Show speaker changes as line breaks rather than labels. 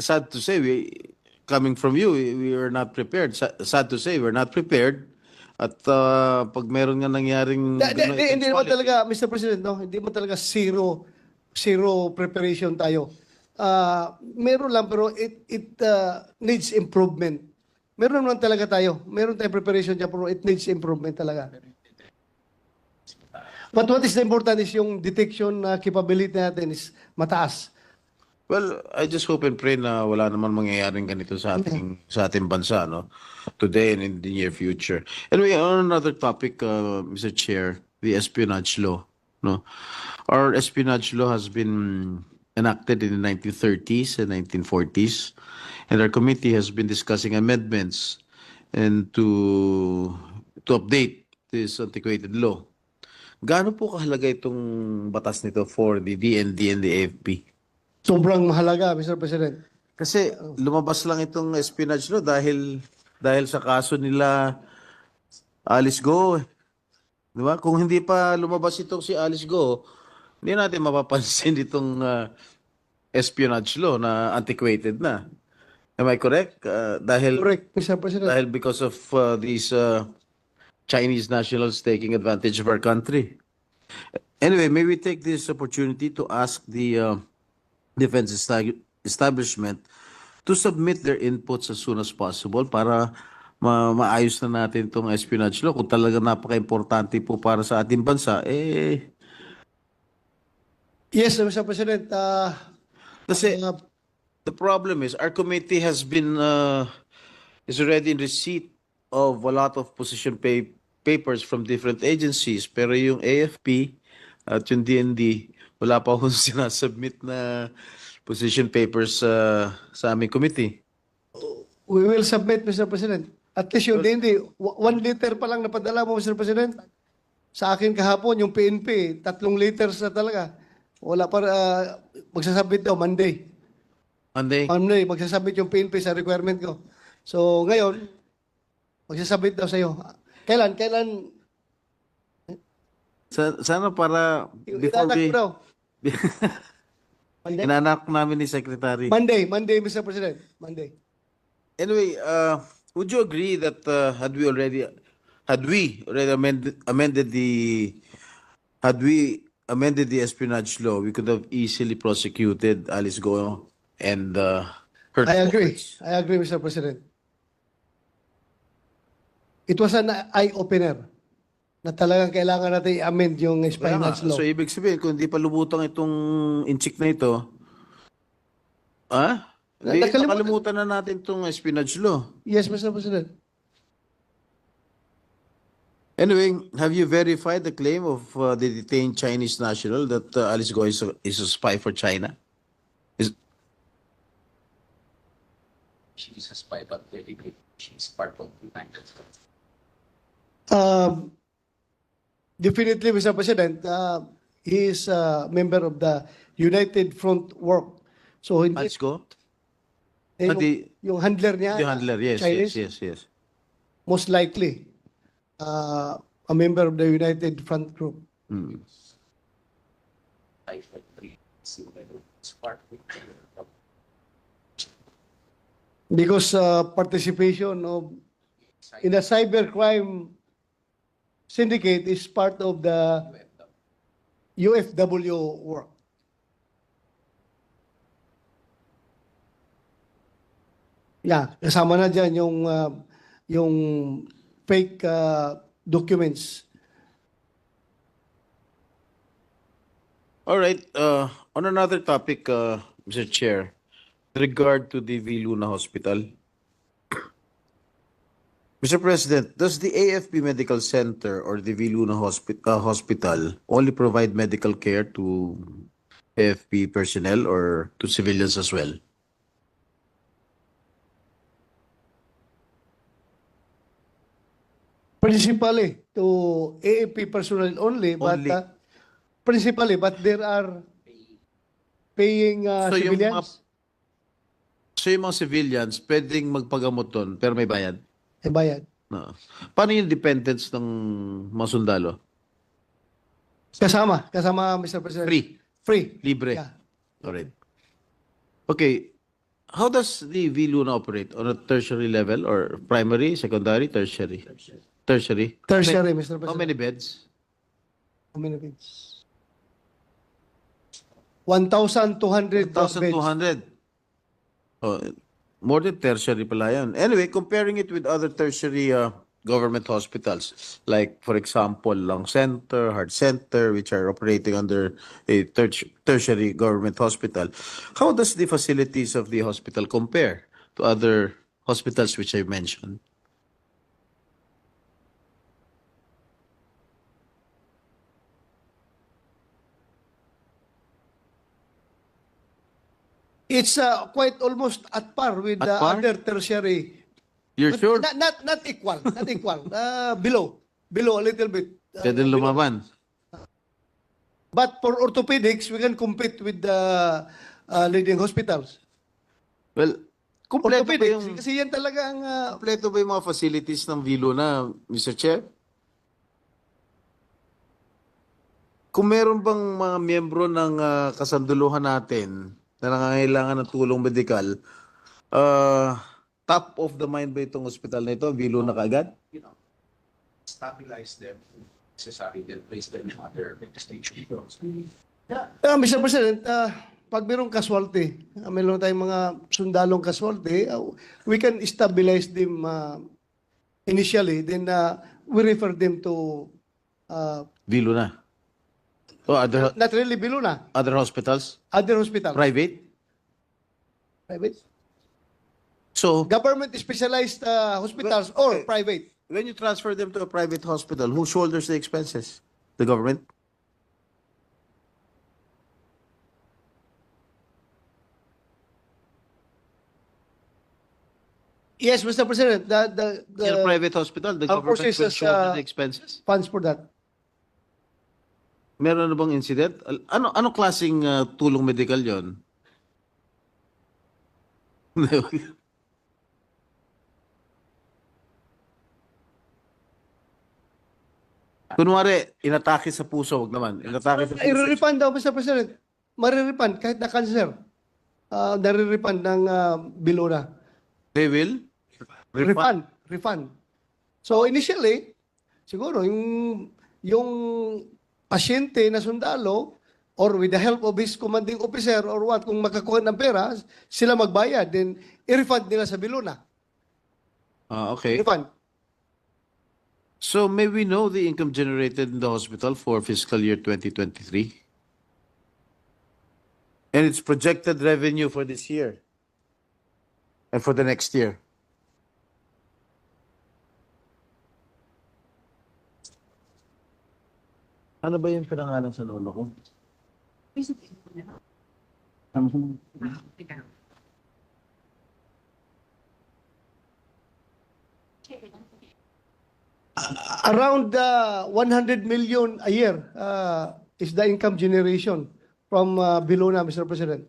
sad to say, coming from you, we are not prepared. Sad to say, we're not prepared. At pag meron nga nangyaring gano'ng
Hindi naman
eventuality,
talaga, Mr. President, no? Hindi mo talaga zero preparation tayo. Meron lang, pero it needs improvement. Meron naman talaga tayo. Meron tayong preparation dyan, pero it needs improvement talaga. But what is important is yung detection capability natin is mataas.
well, I just hope and pray na wala naman mangyayaring ganito sa ating bansa, no? Today and in the near future. Anyway, on another topic, Mr. Chair, the espionage law, no? Our espionage law has been enacted in the 1930s and 1940s, and our committee has been discussing amendments and to update this antiquated law. Gaano po kahalaga itong batas nito for the DND and the AFP?
Sobrang mahalaga, Mr. President.
Kasi lumabas lang itong espionage law dahil sa kaso nila Alice Go. Di ba? Kung hindi pa lumabas itong si Alice Go, hindi natin mapapansin itong espionage law na antiquated na. Am I correct?
Correct, Mr. President.
Dahil because of these Chinese nationals taking advantage of our country. Anyway, may we take this opportunity to ask the defense establishment to submit their inputs as soon as possible para maayos na natin itong espionage law. Kung talaga napaka-importante po para sa ating bansa,
Yes, Mr. President.
kasi the problem is our committee has been is already in receipt of a lot of position papers from different agencies, pero yung AFP at yung DND wala pa akong sinasubmit na position papers sa aming committee.
We will submit, Mr. President. At least yung hindi, 1 liter pa lang napadala mo, Mr. President. Sa akin kahapon, yung PNP, 3 liters na talaga. Wala pa, magsasubmit daw Monday. Monday, magsasubmit yung PNP sa requirement ko. So, ngayon, magsasubmit daw sa'yo. Kailan?
Sana para before
Itatak
we...
mo daw. Monday?
Inanak namin ni Secretary.
Monday, Mr. President. Monday.
Anyway, would you agree that had we already amended the espionage law, we could have easily prosecuted Alice Go and her.
I agree, Mr. President. It was an eye-opener na talagang kailangan natin i-amend yung espionage law.
So, ibig sabihin, kung hindi pa lumutang itong inchik na ito, nakalimutan na natin itong espionage law.
Yes, Mr. President.
Anyway, have you verified the claim of the detained Chinese national that Alice Go is a spy for China?
She's a spy, but very she's part of the United States.
Definitely, Mr. President, he is a member of the United Front Work. So, hindi,
Alice Go?
yung handler niya,
The handler, yes,
Chinese,
yes.
most likely, a member of the United Front Group.
I agree. It's part of
Because participation in the cybercrime syndicate is part of the UFW work. Yeah, kasama na dyan yung fake documents.
All right. On another topic, Mr. Chair, with regard to the V. Luna Hospital. Mr. President, does the AFP Medical Center or the V. Luna Hospital only provide medical care to AFP personnel or to civilians as well?
Principally to AFP personnel only, but
Only.
principally, but there are paying civilians.
So yung mga civilians, pwedeng magpagamot doon, pero may bayad?
Bayad.
No. Paano yung dependents ng mga sundalo?
Kasama, Mr. President.
Free?
Free.
Libre?
Yeah.
Alright. Okay. how does the V Luna operate? On a tertiary level or primary, secondary, tertiary? Tertiary.
Tertiary, Mr.
How
President.
many beds?
How many beds? 1,200 beds.
1,200. Oh, more than tertiary pala yun. Anyway, comparing it with other tertiary government hospitals, like for example, Lung Center, Heart Center, which are operating under a tertiary government hospital, how does the facilities of the hospital compare to other hospitals which I mentioned?
It's quite almost at par with
At par?
other tertiary.
You're
But
sure?
not equal, not equal. Below a little bit.
Pwede lumaban.
But for orthopedics, we can compete with the leading hospitals.
Well, kumpleto ba
Orthopedics,
yung,
kasi yan talaga ang
kumpleto ba yung mga facilities ng Vilo na, Mr. Chair? Kung meron bang mga miyembro ng kasanduluhan natin na nangangailangan ng tulong medikal, top of the mind ba itong hospital na ito? Vilo na kaagad?
You know, stabilize them. Necessary, then place them in other stations.
Mr. President, pag mayroong casualty, mayroon tayong mga sundalong casualty, we can stabilize them initially, then we refer them to
Vilo na. O
not really Biluna,
other hospitals?
other hospital.
Private?
Private.
So,
Government specialized hospitals or private.
when you transfer them to a private hospital, who shoulders the expenses? The government?
Yes, Mr. President,
In a private hospital, the
our
government will
forces,
shoulder the expenses?
funds for that.
Meron na bang incident? Ano klaseng tulong medical yon? Kunwari, inatake sa puso, wag naman. Inatake sa puso.
I-refund daw, Mr. President. Marirefund kahit na cancer. Nare-refund ng Biluna.
They will?
Refund. So initially, siguro yung pasyente na sundalo or with the help of his commanding officer or what, kung makakuha ng pera, sila magbayad, then i-refund nila sa Biluna.
Okay.
Refund.
So may we know the income generated in the hospital for fiscal year 2023? And its projected revenue for this year? And for the next year? Ano ba yung pinangalan sa lolo ko?
Around 100 million a year is the income generation from Biluna, Mr. President.